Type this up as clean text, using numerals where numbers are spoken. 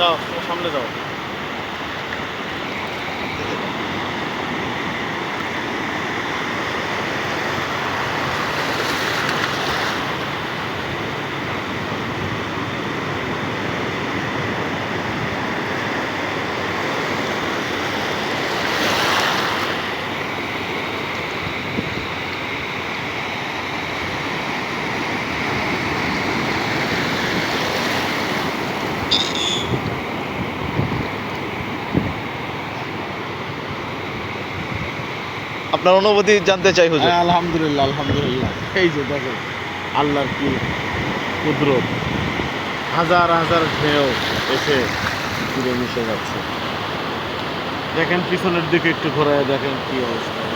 যাও সামনে যাও। আপনার অনুভূতি জানতে চাই হুজুর। আলহামদুলিল্লাহ আলহামদুলিল্লাহ। এই যে দেখেন আল্লাহর কি কুদরত, হাজার হাজার ঢেউ এসে পুরো মিশে যাচ্ছে। দেখেন পিছনের দিকে একটু ঘোরায় দেখেন কি অবস্থা।